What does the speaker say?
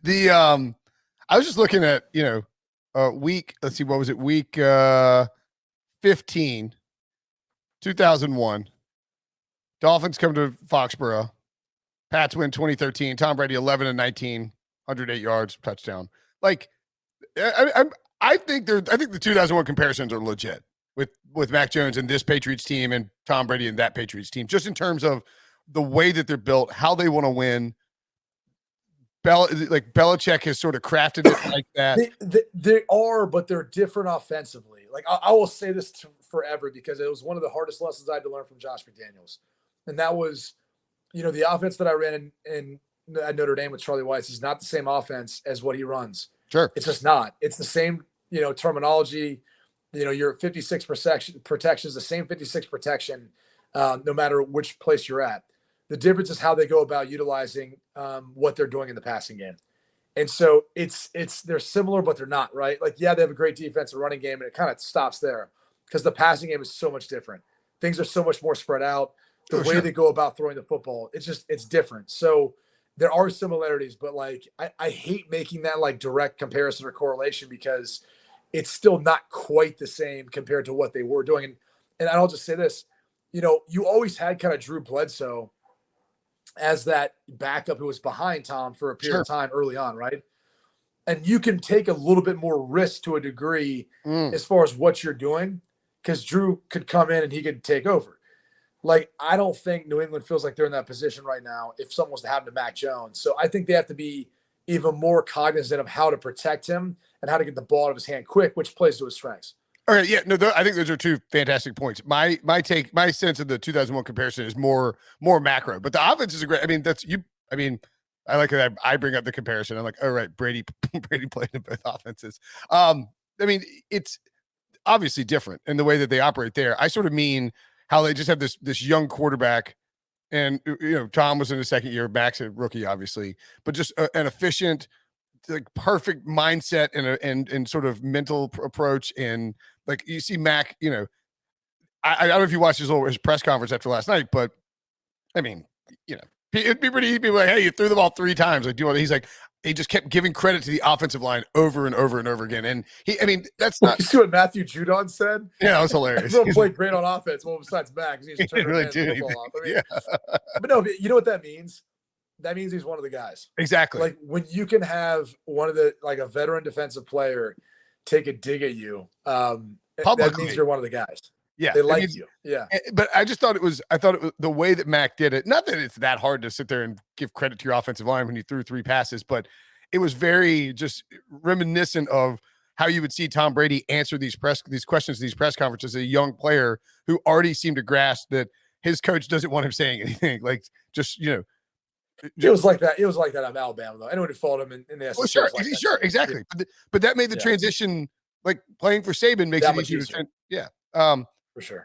The I was just looking at, week, let's see, what was it? Week 15, 2001. Dolphins come to Foxborough. Pats win 2013. Tom Brady 11 and 19, 108 yards, touchdown. Like I think the 2001 comparisons are legit with Mac Jones and this Patriots team and Tom Brady and that Patriots team, just in terms of the way that they're built, how they want to win. Belichick has sort of crafted it like that. They are, but they're different offensively. Like I will say this forever because it was one of the hardest lessons I had to learn from Josh McDaniels, and that was, the offense that I ran at Notre Dame with Charlie Weiss is not the same offense as what he runs. Sure, it's just not. It's the same, terminology. Your 56 protection is the same 56 protection, no matter which place you're at. The difference is how they go about utilizing what they're doing in the passing game. And so they're similar, but they're not, right? Like, yeah, they have a great defensive running game, and it kind of stops there because the passing game is so much different. Things are so much more spread out. The way they go about throwing the football, it's different. So there are similarities, but like, I hate making that like direct comparison or correlation because it's still not quite the same compared to what they were doing. And I'll just say this, you always had kind of Drew Bledsoe as that backup who was behind Tom for a period of time early on, right? And you can take a little bit more risk to a degree as far as what you're doing because Drew could come in and he could take over. Like, I don't think New England feels like they're in that position right now if something was to happen to Mac Jones. So I think they have to be even more cognizant of how to protect him and how to get the ball out of his hand quick, which plays to his strengths. All right, yeah, no, I think those are two fantastic points. My sense of the 2001 comparison is more macro, but the offense is a great. I mean, I like that I bring up the comparison. I'm like, oh right, Brady played in both offenses. I mean, it's obviously different in the way that they operate there. I sort of mean how they just have this young quarterback, and Tom was in his second year, Mac's a rookie, obviously, but just an efficient, like perfect mindset and sort of mental approach. And like you see Mac, I don't know if you watched his press conference after last night, but I mean, it'd be pretty easy to be like, hey, you threw the ball 3 times. Like, he just kept giving credit to the offensive line over and over and over again. And that's not. You see what Matthew Judon said? Yeah, that was hilarious. Everyone played great on offense. Well, besides Mac, he's just really the football off. I mean, but no, you know what that means? That means he's one of the guys. Exactly. Like when you can have one of the, like a veteran defensive player take a dig at you, that means you're one of the guys. Yeah. They like you. Yeah. But I thought it was the way that Mac did it. Not that it's that hard to sit there and give credit to your offensive line when you threw 3 passes, but it was very just reminiscent of how you would see Tom Brady answer these questions, these press conferences, a young player who already seemed to grasp that his coach doesn't want him saying anything. Like, just, it was like that. It was like that at Alabama, though. Anyone who followed him in the SEC. Well, sure, exactly. Yeah. But that made the transition, like playing for Saban makes that it easier. Yeah. For sure.